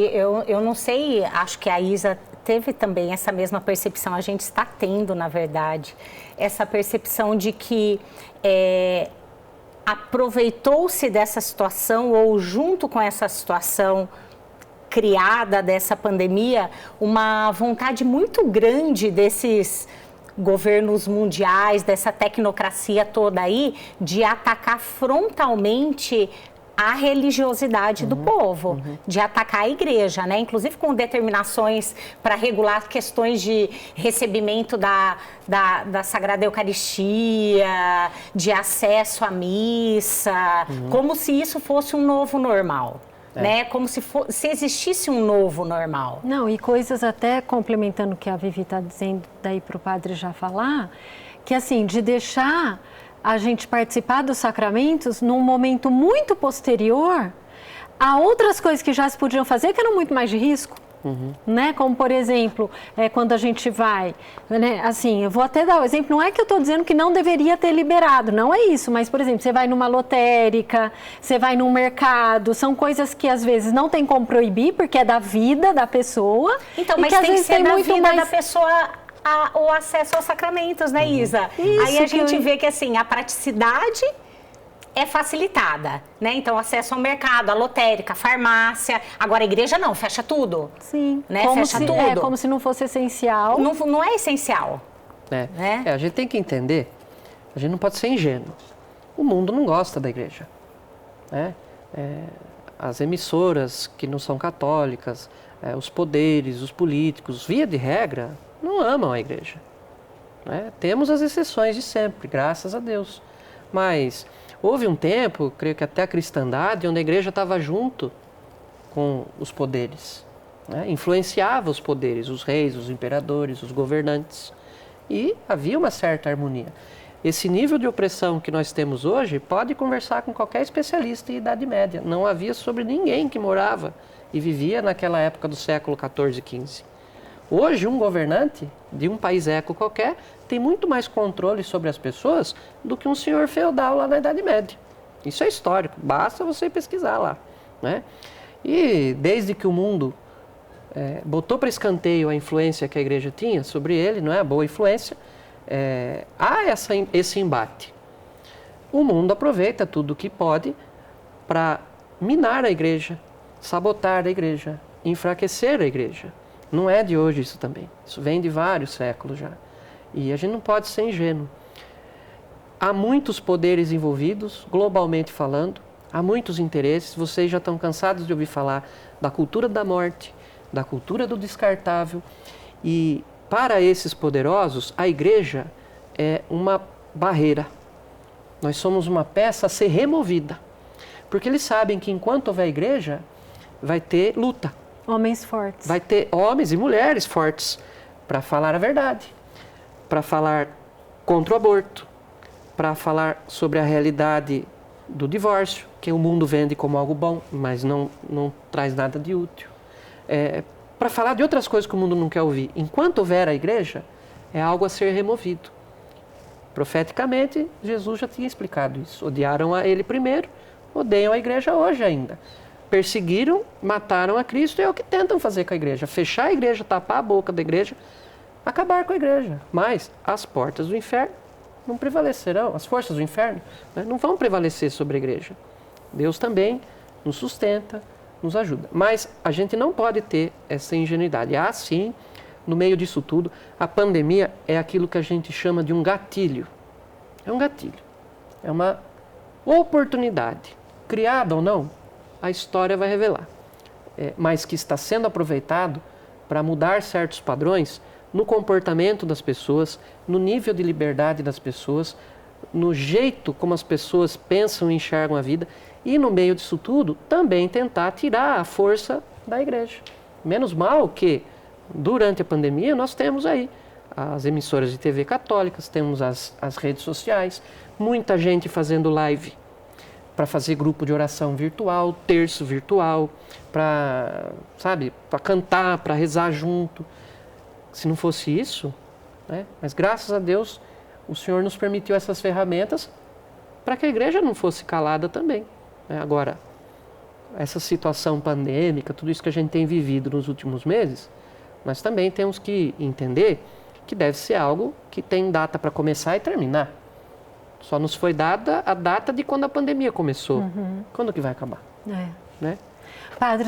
Eu não sei, acho que a Isa teve também essa mesma percepção, a gente está tendo, na verdade, essa percepção de que aproveitou-se dessa situação ou junto com essa situação criada dessa pandemia, uma vontade muito grande desses governos mundiais, dessa tecnocracia toda aí, de atacar frontalmente a religiosidade do povo, de atacar a igreja, né? Inclusive com determinações para regular questões de recebimento da Sagrada Eucaristia, de acesso à missa, como se isso fosse um novo normal. Né? Como se existisse um novo normal. Não, e coisas até complementando o que a Vivi está dizendo daí para o padre já falar, que assim, de deixar a gente participar dos sacramentos num momento muito posterior a outras coisas que já se podiam fazer que eram muito mais de risco. Né? Como, por exemplo, quando a gente vai, né? Assim, eu vou até dar o exemplo, não é que eu estou dizendo que não deveria ter liberado, não é isso, mas, por exemplo, você vai numa lotérica, você vai num mercado, são coisas que às vezes não tem como proibir, porque é da vida da pessoa. Então, mas tem que ser da vida da pessoa o acesso aos sacramentos, né, Isa? Isso. Aí a gente vê que, assim, a praticidade é facilitada, né? Então, acesso ao mercado, à lotérica, farmácia. Agora, a igreja não, fecha tudo. Sim. Né? Fecha tudo. É como se não fosse essencial. Não é essencial. Né? A gente tem que entender, a gente não pode ser ingênuo. O mundo não gosta da igreja. Né? As emissoras que não são católicas, os poderes, os políticos, via de regra, não amam a igreja. Né? Temos as exceções de sempre, graças a Deus. Mas houve um tempo, creio que até a cristandade, onde a igreja estava junto com os poderes, né? Influenciava os poderes, os reis, os imperadores, os governantes, e havia uma certa harmonia. Esse nível de opressão que nós temos hoje, pode conversar com qualquer especialista em Idade Média. Não havia sobre ninguém que morava e vivia naquela época do século XIV e XV. Hoje, um governante de um país eco qualquer tem muito mais controle sobre as pessoas do que um senhor feudal lá na Idade Média. Isso é histórico, basta você pesquisar lá. Né? E desde que o mundo botou para escanteio a influência que a igreja tinha sobre ele, não é? A boa influência, há esse embate. O mundo aproveita tudo o que pode para minar a igreja, sabotar a igreja, enfraquecer a igreja. Não é de hoje isso também. Isso vem de vários séculos já. E a gente não pode ser ingênuo. Há muitos poderes envolvidos, globalmente falando. Há muitos interesses. Vocês já estão cansados de ouvir falar da cultura da morte, da cultura do descartável. E para esses poderosos, a igreja é uma barreira. Nós somos uma peça a ser removida. Porque eles sabem que enquanto houver igreja, vai ter luta. Homens fortes. Vai ter homens e mulheres fortes para falar a verdade, para falar contra o aborto, para falar sobre a realidade do divórcio, que o mundo vende como algo bom, mas não traz nada de útil. Para falar de outras coisas que o mundo não quer ouvir. Enquanto houver a igreja, é algo a ser removido. Profeticamente, Jesus já tinha explicado isso. Odiaram a ele primeiro, odeiam a igreja hoje ainda. Perseguiram, mataram a Cristo, e é o que tentam fazer com a igreja. Fechar a igreja, tapar a boca da igreja, acabar com a igreja. Mas as portas do inferno não prevalecerão, as forças do inferno, né, não vão prevalecer sobre a igreja. Deus também nos sustenta, nos ajuda. Mas a gente não pode ter essa ingenuidade. Há sim, no meio disso tudo, a pandemia é aquilo que a gente chama de um gatilho. É um gatilho. É uma oportunidade, criada ou não, a história vai revelar, mas que está sendo aproveitado para mudar certos padrões no comportamento das pessoas, no nível de liberdade das pessoas, no jeito como as pessoas pensam e enxergam a vida, e no meio disso tudo também tentar tirar a força da igreja. Menos mal que durante a pandemia nós temos aí as emissoras de TV católicas, temos as redes sociais, muita gente fazendo live para fazer grupo de oração virtual, terço virtual, para cantar, para rezar junto. Se não fosse isso, né? Mas graças a Deus o Senhor nos permitiu essas ferramentas para que a igreja não fosse calada também. Né? Agora, essa situação pandêmica, tudo isso que a gente tem vivido nos últimos meses, nós também temos que entender que deve ser algo que tem data para começar e terminar. Só nos foi dada a data de quando a pandemia começou. Quando que vai acabar? É. Né? Padre,